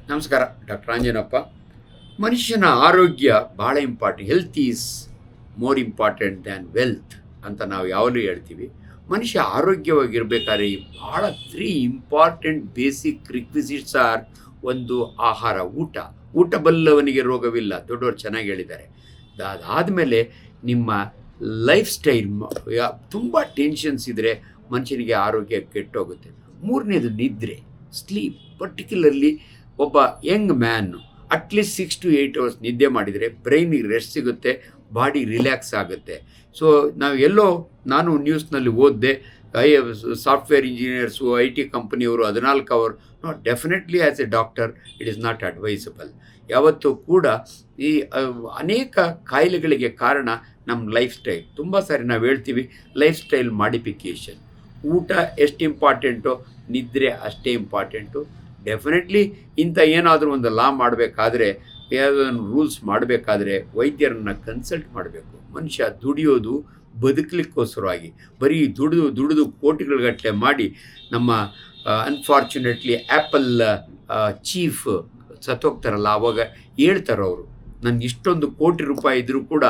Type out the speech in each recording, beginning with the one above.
ನಮಸ್ಕಾರ. ಡಾಕ್ಟರ್ ಆಂಜನಪ್ಪ. ಮನುಷ್ಯನ ಆರೋಗ್ಯ ಭಾಳ important. Health is more important than wealth ಅಂತ ನಾವು ಯಾವಾಗಲೂ ಹೇಳ್ತೀವಿ. ಮನುಷ್ಯ ಆರೋಗ್ಯವಾಗಿರಬೇಕಾದ್ರೆ ಭಾಳ 3 ಇಂಪಾರ್ಟೆಂಟ್ ಬೇಸಿಕ್ ರಿಕ್ವಿಸಿಟ್ಸ್ ಆರ್. ಒಂದು ಆಹಾರ, ಊಟ ಬಲ್ಲವನಿಗೆ ರೋಗವಿಲ್ಲ, ದೊಡ್ಡವರು ಚೆನ್ನಾಗಿ ಹೇಳಿದ್ದಾರೆ. ಅದಾದಮೇಲೆ ನಿಮ್ಮ ಲೈಫ್ ಸ್ಟೈಲ್. ತುಂಬ ಟೆನ್ಷನ್ಸ್ ಇದ್ದರೆ ಮನುಷ್ಯನಿಗೆ ಆರೋಗ್ಯ ಕೆಟ್ಟೋಗುತ್ತೆ. ಮೂರನೇದು ನಿದ್ರೆ, ಸ್ಲೀಪ್. ಪರ್ಟಿಕ್ಯುಲರ್ಲಿ ಒಬ್ಬ Young man at least 6 to 8 hours ನಿದ್ದೆ ಮಾಡಿದರೆ ಬ್ರೈನಿಗೆ ರೆಸ್ಟ್ ಸಿಗುತ್ತೆ, ಬಾಡಿ ರಿಲ್ಯಾಕ್ಸ್ ಆಗುತ್ತೆ. ಸೊ ನಾನು ನ್ಯೂಸ್ನಲ್ಲಿ ಓದಿದೆ, ಸಾಫ್ಟ್ವೇರ್ ಇಂಜಿನಿಯರ್ಸು, IT ಕಂಪನಿಯವರು 14 hour. Definitely as A doctor it is not advisable. ಯಾವತ್ತೂ ಕೂಡ ಈ ಅನೇಕ ಕಾಯಿಲೆಗಳಿಗೆ ಕಾರಣ ನಮ್ಮ ಲೈಫ್ ಸ್ಟೈಲ್. ತುಂಬ ಸಾರಿ ನಾವು ಹೇಳ್ತೀವಿ ಲೈಫ್ ಸ್ಟೈಲ್ ಮಾಡಿಫಿಕೇಷನ್. ಊಟ ಎಷ್ಟು ಇಂಪಾರ್ಟೆಂಟೋ ನಿದ್ರೆ ಅಷ್ಟೇ ಇಂಪಾರ್ಟೆಂಟು. ಡೆಫಿನೆಟ್ಲಿ ಇಂಥ ಏನಾದರೂ ಒಂದು ಲಾ ಮಾಡಬೇಕಾದ್ರೆ, ಯಾವುದನ್ನು ರೂಲ್ಸ್ ಮಾಡಬೇಕಾದ್ರೆ ವೈದ್ಯರನ್ನು ಕನ್ಸಲ್ಟ್ ಮಾಡಬೇಕು. ಮನುಷ್ಯ ದುಡಿಯೋದು ಬದುಕಲಿಕ್ಕೋಸ್ಕರವಾಗಿ, ಬರೀ ದುಡಿದು ಕೋಟಿಗಳಗಟ್ಟಲೆ ಮಾಡಿ ನಮ್ಮ ಅನ್ಫಾರ್ಚುನೇಟ್ಲಿ ಆ್ಯಪಲ್ ಚೀಫ್ ಸತ್ತೋಗ್ತಾರಲ್ಲ, ಆವಾಗ ಹೇಳ್ತಾರವರು, ನನಗೆ ಇಷ್ಟೊಂದು ಕೋಟಿ ರೂಪಾಯಿ ಇದ್ದರೂ ಕೂಡ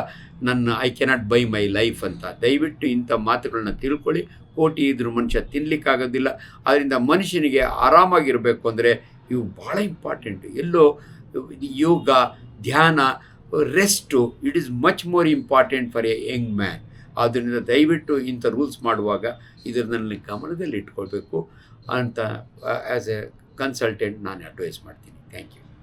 I cannot by my life ಅಂತ. ದಯವಿಟ್ಟು ಇಂಥ ಮಾತುಗಳನ್ನ ತಿಳ್ಕೊಳ್ಳಿ. ಕೋಟಿ ಇದ್ರೂ ಮನುಷ್ಯ ತಿನ್ನಲಿಕ್ಕಾಗೋದಿಲ್ಲ. ಆದ್ದರಿಂದ ಮನುಷ್ಯನಿಗೆ ಆರಾಮಾಗಿರಬೇಕು ಅಂದರೆ ಇವು ಭಾಳ ಇಂಪಾರ್ಟೆಂಟು. ಯೋಗ, ಧ್ಯಾನ, rest, it is much more important for a young man. ಆದ್ದರಿಂದ ದಯವಿಟ್ಟು ಇಂಥ ರೂಲ್ಸ್ ಮಾಡುವಾಗ ಇದರಲ್ಲಿ ಗಮನದಲ್ಲಿ ಇಟ್ಕೊಳ್ಬೇಕು ಅಂತ ಆ್ಯಸ್ ಎ ಕನ್ಸಲ್ಟೆಂಟ್ ನಾನು ಅಡ್ವೈಸ್ ಮಾಡ್ತೀನಿ. Thank you.